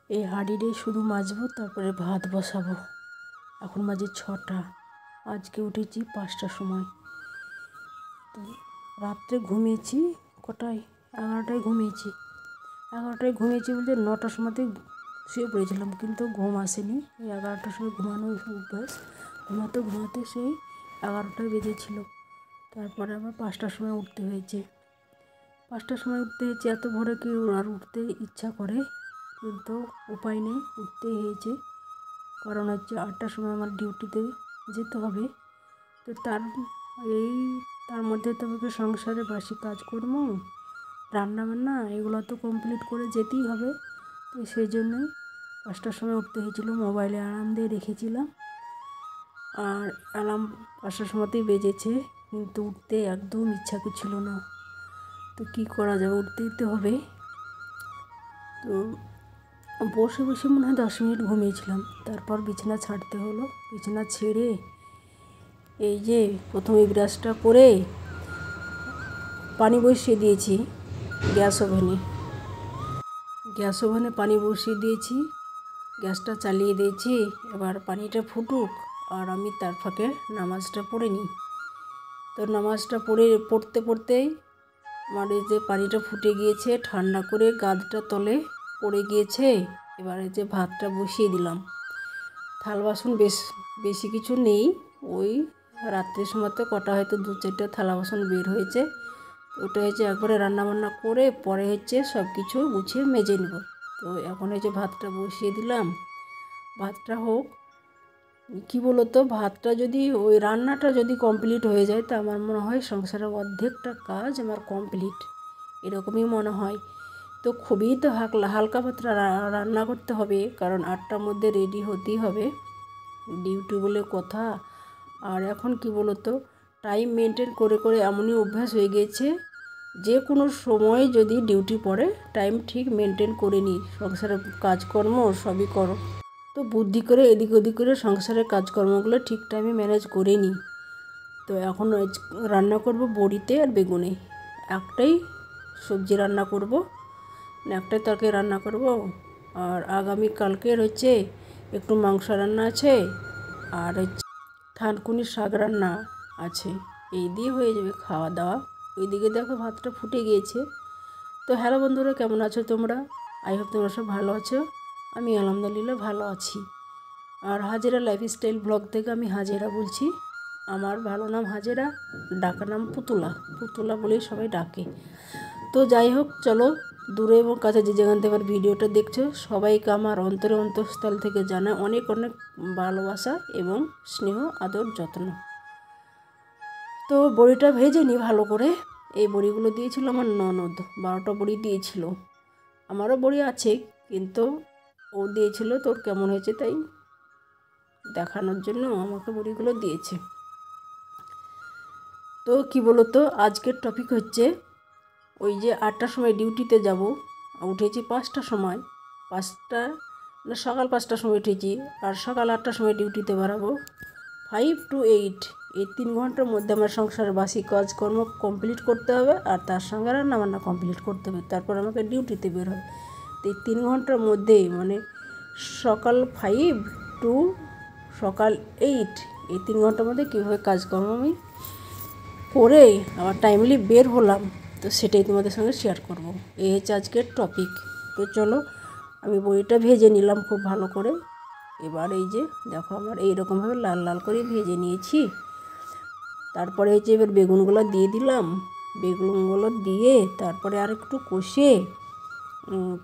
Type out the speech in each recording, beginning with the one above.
এই হাঁড়িটাই শুধু মাজবো, তারপরে ভাত বসাবো। এখন বাজে 6টা। আজকে উঠেছি 5টার সময়। তো রাত্রে ঘুমিয়েছি কটায়, 11টায় ঘুমিয়েছি। 11টায় ঘুমিয়েছি বলতে 9টার সময়তে শুয়ে পড়েছিলাম, কিন্তু ঘুম আসেনি। এই 11টার সময় ঘুমানো অভ্যাস। ঘুমাতে ঘুমাতে সেই 11টায় বেজেছিল। তারপরে আবার 5টার সময় উঠতে হয়েছে। 5টার সময় উঠতে হয়েছে। এত ভোরে কি আর উঠতে ইচ্ছা করে, কিন্তু উপায় নেই, উঠতেই হয়েছে। কারণ হচ্ছে 8টার সময় আমার ডিউটিতে যেতে হবে। তো তার মধ্যে তো আমাকে সংসারে বাসি কাজকর্ম, রান্নাবান্না এগুলো তো কমপ্লিট করে যেতেই হবে। তো সেই জন্যই 5টার সময় উঠতে হয়েছিল। মোবাইলে অ্যালার্ম দিয়ে রেখেছিলাম, আর অ্যালার্ম 5টার সময়তেই বেজেছে, কিন্তু উঠতে একদম ইচ্ছা করছিল না। তো কী করা যাবে, উঠতেই তো হবে। তো বসে বসে মনে হয় 10 মিনিট ঘুমিয়েছিলাম। তারপর বিছানা ছাড়তে হলো। বিছানা ছেড়ে এই যে প্রথমে ব্রাশটা করে পানি বসিয়ে দিয়েছি গ্যাস ওভেনে পানি বসিয়ে দিয়েছি, গ্যাসটা চালিয়ে দিয়েছি। এবার পানিটা ফুটুক, আর আমি তার ফাঁকে নামাজটা পড়ে নিই। তো নামাজটা পড়তে পড়তেই আমার এই যে পানিটা ফুটে গিয়েছে, ঠান্ডা করে গাদটা তলে পড়ে গিয়েছে। এবার এই যে ভাতটা বসিয়ে দিলাম। থাল বাসন বেশি কিছু নেই, ওই রাত্রের সময় তো কটা হয়তো 2-4টা থালা বাসন বের হয়েছে। ওটা হচ্ছে একবারে রান্নাবান্না করে পরে হচ্ছে সব কিছু গুছিয়ে মেজে নেব। তো এখন এই যে ভাতটা বসিয়ে দিলাম। ভাতটা হোক, কী বলো তো, ভাতটা যদি ওই রান্নাটা যদি কমপ্লিট হয়ে যায়, তা আমার মনে হয় সংসারের অর্ধেকটা কাজ আমার কমপ্লিট, এরকমই মনে হয়। তো খুবই তো হালকা পাতলা রান্না করতে হবে, কারণ 8টার মধ্যে রেডি হতেই হবে, ডিউটি বলে কথা। আর এখন কি বলো তো, টাইম মেনটেন করে করে এমনই অভ্যাস হয়ে গিয়েছে, যে কোনো সময় যদি ডিউটি পড়ে টাইম ঠিক মেনটেন করে নিই। সংসারের কাজকর্ম সবই করো, তো বুদ্ধি করে এদিক ওদিক করে সংসারের কাজকর্মগুলো ঠিক টাইমে ম্যানেজ করে নিই। তো এখন রান্না করব বড়িতে আর বেগুনে। একটাই সবজি রান্না করব, একটাই তরকারি রান্না করব। আর আগামীকালকের হচ্ছে একটু মাংস রান্না আছে, আর হচ্ছে থানকুনির শাক রান্না আছে। এই দিয়ে হয়ে যাবে খাওয়া দাওয়া। ওইদিকে দেখো ভাতটা ফুটে গিয়েছে। তো হ্যালো বন্ধুরা, কেমন আছো তোমরা? আই হোপ তোমরা সব ভালো আছো। আমি আলহামদুলিল্লাহ ভালো আছি। আর হাজেরা লাইফস্টাইল ব্লগ থেকে আমি হাজেরা বলছি। আমার ভালো নাম হাজেরা, ডাকা নাম পুতুলা বলেই সবাই ডাকে। তো যাই হোক, চলো, দূরে এবং কাছে যে যেখান থেকে আমার ভিডিওটা দেখছো সবাইকে আমার অন্তঃস্থল থেকে জানা অনেক অনেক ভালোবাসা এবং স্নেহ, আদর, যত্ন। তো বড়িটা ভেজে নিই ভালো করে। এই বড়িগুলো দিয়েছিল আমার ননদ, 12টা বড়ি দিয়েছিল। আমারও বড়ি আছে, কিন্তু ও দিয়েছিল, তোর কেমন হয়েছে তাই দেখানোর জন্য আমাকে বড়িগুলো দিয়েছে। তো কি বলো তো, আজকের টপিক হচ্ছে ওই যে 8টার সময় ডিউটিতে যাব, উঠেছি 5টার সময়। সকাল 5টার সময় উঠেছি, আর সকাল 8টার সময় ডিউটিতে বেরাবো। 5 to 8 এই 3 ঘন্টার মধ্যে আমার সংসারের বাসি কাজকর্ম কমপ্লিট করতে হবে, আর তার সঙ্গে রান্নাবান্না কমপ্লিট করতে হবে। তারপর আমাকে ডিউটিতে বের হবে। তো এই 3 ঘন্টার মধ্যেই মানে সকাল 5 to সকাল 8, এই 3 ঘন্টার মধ্যে কীভাবে কাজকর্ম আমি করে আবার টাইমলি বের হলাম, তো সেটাই তোমাদের সঙ্গে শেয়ার করব। এই হচ্ছে আজকের টপিক। তো চলো, আমি বড়িটা ভেজে নিলাম খুব ভালো করে। এবার এই যে দেখো আমার এইরকমভাবে লাল লাল করে ভেজে নিয়েছি। তারপরে হচ্ছে এবার বেগুনগুলো দিয়ে দিলাম। বেগুনগুলো দিয়ে তারপরে আর একটু কষে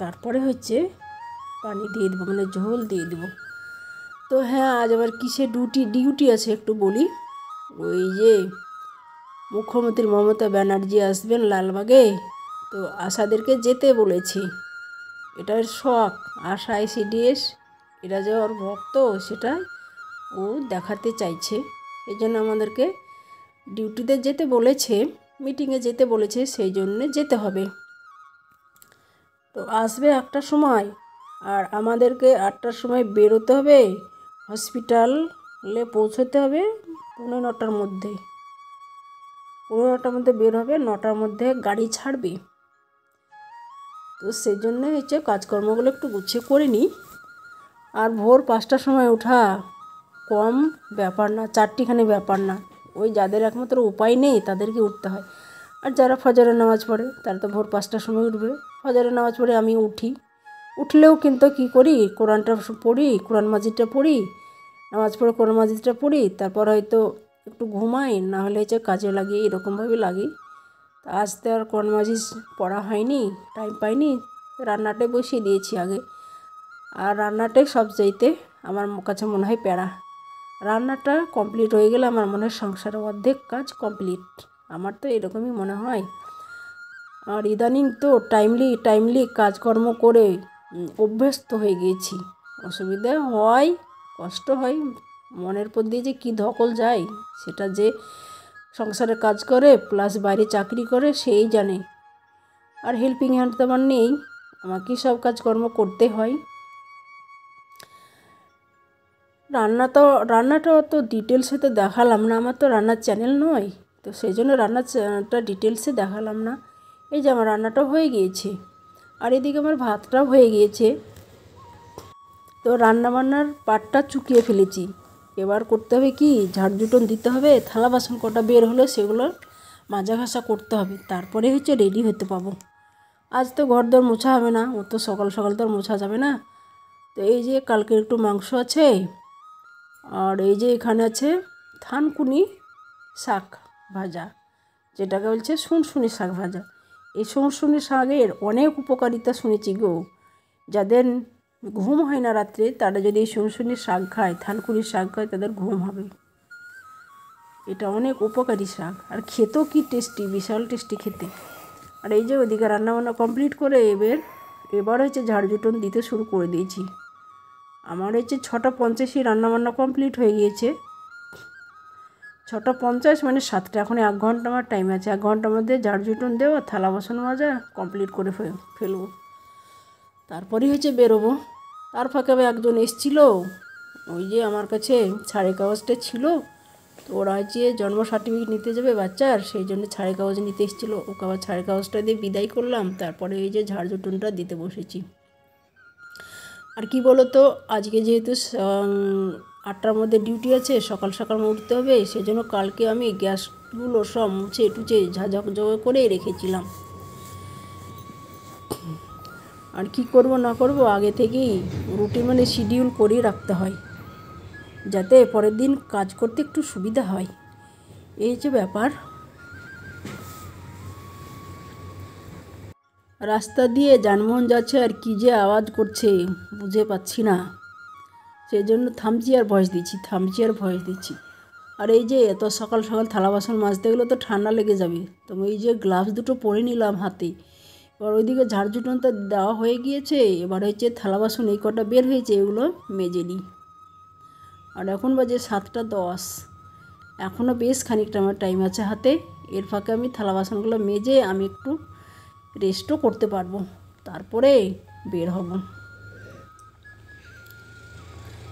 তারপরে হচ্ছে পানি দিয়ে দেবো, মানে ঝোল দিয়ে দেবো। তো হ্যাঁ, আজ আবার কিসে ডিউটি আছে একটু বলি। ওই যে মুখ্যমন্ত্রী মমতা ব্যানার্জি আসবেন লালবাগে, তো আশাদেরকে যেতে বলেছি। এটার শখ, আশা ICDS, এরা যে ওর ভক্ত সেটা ও দেখাতে চাইছে। এই জন্য আমাদেরকে ডিউটিতে যেতে বলেছে, মিটিংয়ে যেতে বলেছে, সেই জন্যে যেতে হবে। তো আসবে 1টার সময়, আর আমাদেরকে 8টার সময় বেরোতে হবে, হসপিটালে পৌঁছতে হবে 9:45-র মধ্যে। 9:45-র মধ্যে বের হবে, 9টার মধ্যে গাড়ি ছাড়বে। তো সেই জন্য হচ্ছে কাজকর্মগুলো একটু গুছিয়ে করে নিই। আর ভোর 5টার সময় ওঠা কম ব্যাপার না, 4টিখানি ব্যাপার না। ওই যাদের একমাত্র উপায় নেই তাদেরকে উঠতে হয়। আর যারা ফজরের নামাজ পড়ে তারা তো ভোর 5টার সময় উঠবে। ফজরের নামাজ পড়ে আমি উঠি, উঠলেও কিন্তু কী করি, কোরআনটা পড়ি, কোরআন মাজিদটা পড়ি, নামাজ পড়ে কোরআন মাজিদটা পড়ি, তারপর হয়তো একটু ঘুমাই, না হলে হচ্ছে কাজে লাগি, এরকমভাবে লাগি। তা আজ তো আর কোরআন মাজিদ পড়া হয়নি, টাইম পাইনি, রান্নাটাই বসিয়ে দিয়েছি আগে। আর রান্নাটাই সবচাইতে আমার কাছে মনে হয় প্যারা। রান্নাটা কমপ্লিট হয়ে গেলে আমার মনে হয় সংসারের অর্ধেক কাজ কমপ্লিট, আমার তো এরকমই মনে হয়। আর ইদানিং তো টাইমলি কাজকর্ম করে অভ্যস্ত হয়ে গিয়েছি। অসুবিধা হয়, কষ্ট হয়, মনের উপর দিয়ে যে কী ধকল যায় সেটা যে সংসারে কাজ করে প্লাস বাইরে চাকরি করে সেই জানে। আর হেল্পিং হ্যান্ড তো আমার নেই, আমাকেই সব কাজকর্ম করতে হয়। রান্নাটা অত ডিটেলসে তো দেখালাম না, আমার তো রান্নার চ্যানেল নয়, তো সেই জন্য রান্নাটা ডিটেলসে দেখালাম না। এই যে আমার রান্নাটাও হয়ে গিয়েছে, আর এদিকে আমার ভাতটাও হয়ে গিয়েছে। তো রান্নাবান্নার পাটটা চুকিয়ে ফেলেছি। এবার করতে হবে কি, ঝাড় জুটন দিতে হবে, থালা বাসন কটা বের হলে সেগুলো মাজা ঘষা করতে হবে, তারপরে হচ্ছে রেডি হতে পাবো। আজ তো ঘরদোর মোছা হবে না, ও তো সকাল সকাল তো আর মোছা যাবে না। তো এই যে কালকে একটু মাংস আছে, আর এই যে এখানে আছে থানকুনি শাক ভাজা, যেটাকে বলছে শুনশুনি শাক ভাজা। এই শুনশুনি শাকের অনেক উপকারিতা শুনেছি গো। যাদের ঘুম হয় না রাত্রে, তারা যদি এই শুনশুনি শাক খায়, থানকুনি শাক খায়, তাদের ঘুম হবে। এটা অনেক উপকারী শাক, আর খেতেও কি টেস্টি, বিশাল টেস্টি খেতে। আর এই যে ওদিকে রান্নাবান্না কমপ্লিট করে এবার হচ্ছে ঝাড় জুটন দিতে শুরু করে দিয়েছি। আমার হচ্ছে 6:50 রান্নাবান্না কমপ্লিট হয়ে গিয়েছে। 6:50 মানে 7টা, এখন 1 ঘন্টা আমার টাইম আছে। 1 ঘন্টার মধ্যে ঝাড় জুটন দেওয়া, থালা বাসন মাজা কমপ্লিট করে ফেলবো, তারপরেই হচ্ছে বেরোবো। তার ফাঁকে একজন এসছিল, ওই যে আমার কাছে ছাড়ের কাগজটা ছিল, তো ওরা হচ্ছে জন্ম সার্টিফিকেট নিতে যাবে বাচ্চার, সেই জন্য ছাড়ের কাগজ নিতে এসেছিলো। ওকে আবার ছাড়ের কাগজটা দিয়ে বিদায় করলাম, তারপরে এই যে ঝাড় জুটনটা দিতে বসেছি। আর কি বলো তো, আজকে যেহেতু 8টার মধ্যে ডিউটি আছে, সকাল সকাল উঠতে হবে, সেজন্য কালকে আমি গ্যাসগুলো সব মুছে টুচে ঝাঁঝাঝা করে রেখেছিলাম। আর কি করব না করব আগে থেকেই রুটিন মানে শিডিউল করে রাখতে হয়, যাতে পরের দিন কাজ করতে একটু সুবিধা হয়, এই যে ব্যাপার। রাস্তা দিয়ে যানবাহন যাচ্ছে আর কি যে আওয়াজ করছে বুঝে পাচ্ছি না, সেই জন্য থামছি আর ভয়েস দিচ্ছি। আর এই যে এত সকাল সকাল থালা বাসন মাজতে গেলে তো ঠান্ডা লেগে যাবে, তো এই যে গ্লাভস দুটো পরে নিলাম হাতে। এবার ওইদিকে ঝাড় জুটনটা দেওয়া হয়ে গিয়েছে, এবার হচ্ছে থালা বাসন এই কটা বের হয়েছে, এগুলো মেজে নিই। আর এখন বাজে 7:10, এখনও বেশ খানিকটা আমার টাইম আছে হাতে। এর ফাঁকে আমি থালা বাসনগুলো মেজে আমি একটু রেস্টও করতে পারবো, তারপরে বের হব।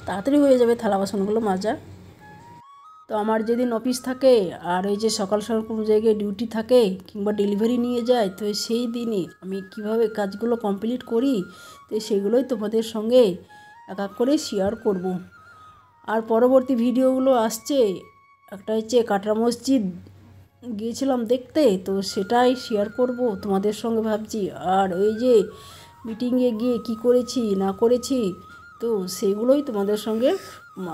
তাড়াতাড়ি হয়ে যাবে থালা বাসনগুলো মাজা। তো আমার যেদিন অফিস থাকে আর এই যে সকাল সকাল কোনো জায়গায় ডিউটি থাকে কিংবা ডেলিভারি নিয়ে যায়, তো সেই দিনই আমি কিভাবে কাজগুলো কমপ্লিট করি, তো সেগুলোই তোমাদের সঙ্গে এক এক করে শেয়ার করব। আর পরবর্তী ভিডিওগুলো আসছে, একটা হচ্ছে কাটরা মসজিদ গিয়েছিলাম দেখতে, তো সেটাই শেয়ার করব তোমাদের সঙ্গে ভাবছি। আর ওই যে মিটিংয়ে গিয়ে কি করেছি না করেছি, তো সেগুলোই তোমাদের সঙ্গে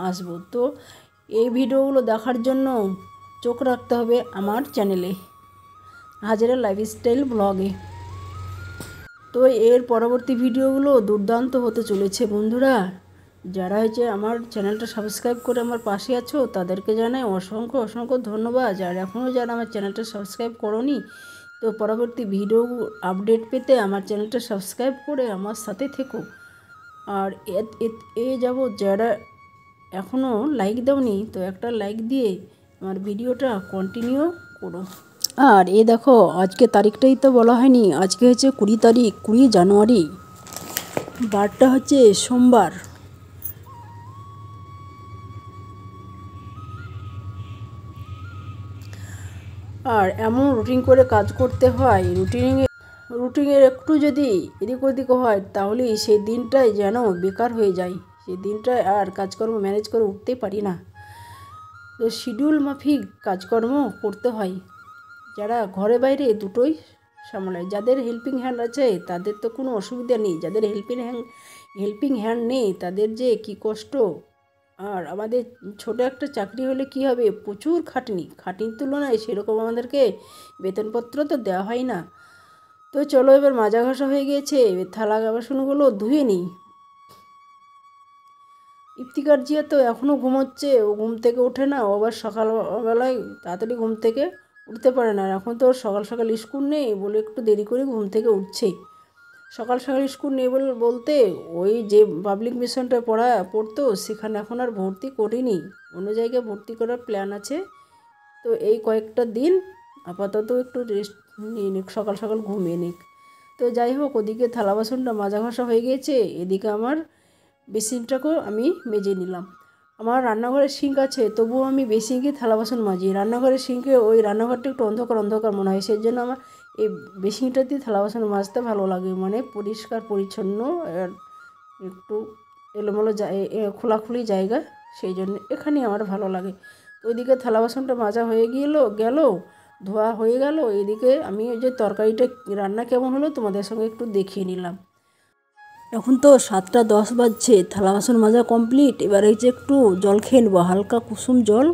আসবো। তো এই ভিডিওগুলো দেখার জন্য চোখ রাখতে হবে আমার চ্যানেলে হাজেরা লাইফস্টাইল ব্লগে। তো এর পরবর্তী ভিডিওগুলো দুর্দান্ত হতে চলেছে বন্ধুরা। যারা হচ্ছে আমার চ্যানেলটা সাবস্ক্রাইব করে আমার পাশে আছো, তাদেরকে জানাই অসংখ্য অসংখ্য ধন্যবাদ। আর এখনও যারা আমার চ্যানেলটা সাবস্ক্রাইব করোনি, তো পরবর্তী ভিডিও আপডেট পেতে আমার চ্যানেলটা সাবস্ক্রাইব করে আমার সাথে থেকো। আর এ যাব যারা এখনও লাইক দাওনি, তো একটা লাইক দিয়ে আমার ভিডিওটা কন্টিনিউ করো। আর এ দেখো, আজকে তারিখটাই তো বলা হয়নি, আজকে হচ্ছে 20 তারিখ, 20 জানুয়ারি, বারটা হচ্ছে সোমবার। আর এমন রুটিন করে কাজ করতে হয়, রুটিনের একটু যদি এদিক ওদিক হয় তাহলেই সেই দিনটাই যেন বেকার হয়ে যায়, সেই দিনটায় আর কাজকর্ম ম্যানেজ করে উঠতেই পারি না। তো শিডিউল মাফিক কাজকর্ম করতে হয়। যারা ঘরে বাইরে দুটোই সামলায়, যাদের হেল্পিং হ্যান্ড আছে তাদের তো কোনো অসুবিধা নেই, যাদের হেল্পিং হ্যান্ড নেই তাদের যে কি কষ্ট। আর আমাদের ছোট একটা চাকরি হলে কি হবে, প্রচুর খাটনির তুলনায় সেরকম আমাদেরকে বেতনপত্র তো দেওয়া হয় না। তো চলো এবার মাজা ঘষা হয়ে গিয়েছে, থালা বাসনগুলো ধুয়ে নিই। ইফতিকার জিয়া তো এখনও ঘুমোচ্ছে, ও ঘুম থেকে ওঠে না, ও আবার সকালবেলায় তাড়াতাড়ি ঘুম থেকে উঠতে পারে না। এখন তো ওর সকাল সকাল স্কুল নেই বলে একটু দেরি করে ঘুম থেকে উঠছে। সকাল সকাল স্কুল নেই বলতে ওই যে পাবলিক মিশনটা পড়তো সেখানে এখন আর ভর্তি করিনি, অন্য জায়গায় ভর্তি করার প্ল্যান আছে। তো এই কয়েকটা দিন আপাতত একটু রেস্ট নিয়ে নিক, সকাল সকাল ঘুমিয়ে নিক। তো যাই হোক, ওদিকে থালা বাসনটা মাজা ঘষা হয়ে গিয়েছে, এদিকে আমার বেসিনটাকেও আমি মেজে নিলাম। আমার রান্নাঘরের সিঙ্ক আছে, তবুও আমি বেসিনকে থালা বাসন মাজি। রান্নাঘরের সিঙ্কে ওই রান্নাঘরটা একটু অন্ধকার মনে হয়, সেই জন্য আমার এই বেসিনটাতে থালা বাসন মাজতে ভালো লাগে, মানে পরিষ্কার পরিচ্ছন্ন আর একটু এলোমেলো খোলাখুলি জায়গা, সেই জন্য এখানেই আমার ভালো লাগে। তো ওইদিকে থালা বাসনটা মাজা হয়ে গেল, ধোয়া হয়ে গেল। এদিকে আমি ওই যে তরকারিটা রান্না কেমন হলো তোমাদের সঙ্গে একটু দেখিয়ে নিলাম। এখন তো 7:10 বাজছে, থালা বাসন মাজা কমপ্লিট। এবার এই যে একটু জল খেয়ে নেবো, হালকা কুসুম জল,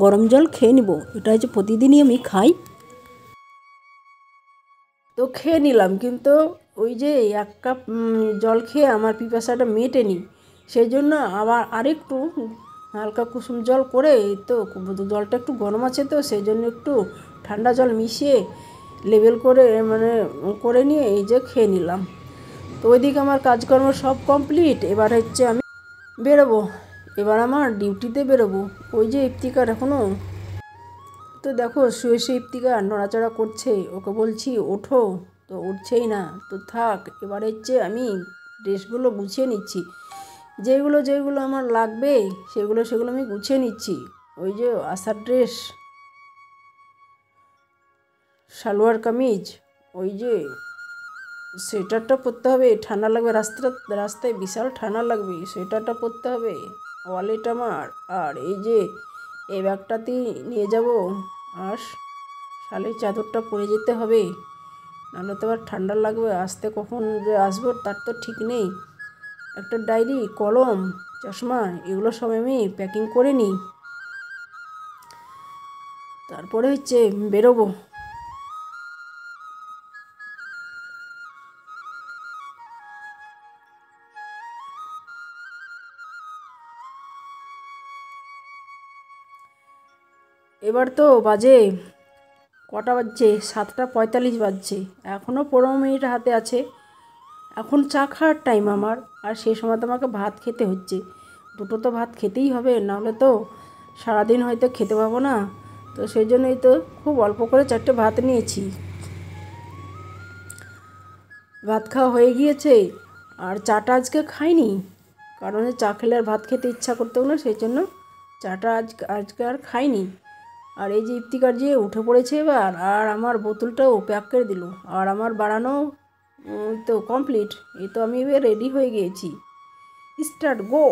গরম জল খেয়ে নেবো। এটা হচ্ছে প্রতিদিনই আমি খাই। তো খেয়ে নিলাম, কিন্তু ওই যে 1 কাপ জল খেয়ে আমার পিপাসাটা মেটেনি, সেই জন্য আবার আরেকটু হালকা কুসুম জল করে, তো জলটা একটু গরম আছে তো সেই জন্য একটু ঠান্ডা জল মিশিয়ে লেবেল করে করে নিয়ে এই যে খেয়ে নিলাম। তো ওইদিকে আমার কাজকর্ম সব কমপ্লিট। এবার হচ্ছে আমি বেরোবো, এবার আমার ডিউটিতে বেরোবো। ওই যে ইফতিকার এখনও, তো দেখো শুয়ে ইফতিকার নড়াচড়া করছে, ওকে বলছি ওঠো, তো উঠছেই না। তো থাক, এবার হচ্ছে আমি ড্রেসগুলো গুছিয়ে নিচ্ছি, যেগুলো আমার লাগবে সেগুলো আমি গুছিয়ে নিচ্ছি। ওই যে আশার ড্রেস, সালোয়ার কামিজ, ওই যে সোয়েটারটা পরতে হবে, ঠান্ডা লাগবে, রাস্তায় বিশাল ঠান্ডা লাগবে, সোয়েটারটা পরতে হবে, ওয়ালেট আমার, আর এই যে এই ব্যাগটাতেই নিয়ে যাব, আর শালের চাদরটা পরে যেতে হবে, নাহলে তো আবার ঠান্ডা লাগবে, আসতে কখন যে আসবো তার তো ঠিক নেই। একটা ডায়েরি, কলম, চশমা, এগুলো সব আমি প্যাকিং করে নিই, তারপরে হচ্ছে বেরোবো। এবার তো বাজে কটা বাজছে, 7:45 বাজছে, এখনও 15 মিনিট হাতে আছে। এখন চা খাওয়ার টাইম আমার, আর সেই সময় তো আমাকে ভাত খেতে হচ্ছে। দুটো তো ভাত খেতেই হবে, নাহলে তো সারাদিন হয়তো খেতে পাবো না। তো সেই জন্যই তো খুব অল্প করে 4টে ভাত নিয়েছি। ভাত খাওয়া হয়ে গিয়েছে, আর চাটা আজকে খাইনি, কারণ চা খেলে আর ভাত খেতে ইচ্ছা করতেও না, সেই জন্য চাটা আজকে আর খাইনি। আর এই যে ইফতিকার যে উঠে পড়েছে এবার, আর আমার বোতলটাও প্যাক করে দিল, আর আমার বাড়ানো তো কমপ্লিট। এই তো আমি এবার রেডি হয়ে গিয়েছি, স্টার্ট গো।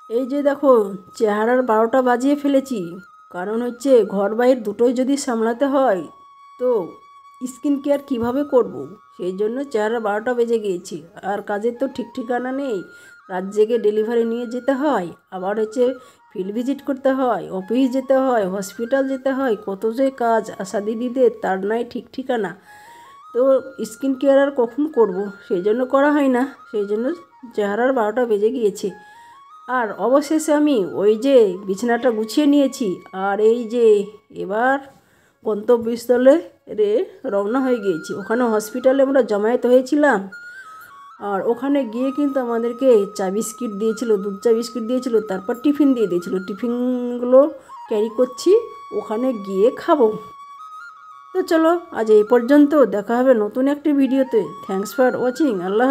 এই যে দেখো, চেহারার 12টা বাজিয়ে ফেলেছি, কারণ হচ্ছে ঘর বাইর দুটোই যদি সামলাতে হয় তো স্কিন কেয়ার কীভাবে করব, সেই জন্য চেহারা 12টা বেজে গিয়েছি। আর কাজের তো ঠিক ঠিকানা নেই, রাত জেগে ডেলিভারি নিয়ে যেতে হয়, আবার হচ্ছে ফিল্ড ভিজিট করতে হয়, অফিস যেতে হয়, হসপিটাল যেতে হয়, কত যে কাজ আশা দিদিদের, তার নাই ঠিক ঠিকানা। তো স্কিন কেয়ার আর কখন করব, সেই জন্য করা হয় না, সেই জন্য চেহারার 12টা বেজে গিয়েছে। আর অবশেষে আমি ওই যে বিছানাটা গুছিয়ে নিয়েছি, আর এই যে এবার গন্তব্যস্থলে রওনা হয়ে গিয়েছি। ওখানে হসপিটালে আমরা জমায়েত হয়েছিলাম, আর ওখানে গিয়ে কিন্তু আমাদেরকে চা বিস্কিট দিয়েছিল, দুধ চা বিস্কিট দিয়েছিল, তারপর টিফিন দিয়ে দিয়েছিল। টিফিনগুলো ক্যারি করছি, ওখানে গিয়ে খাবো। তো চলো আজ এই পর্যন্ত, দেখা হবে নতুন একটি ভিডিওতে। Thanks for watching. আল্লাহ।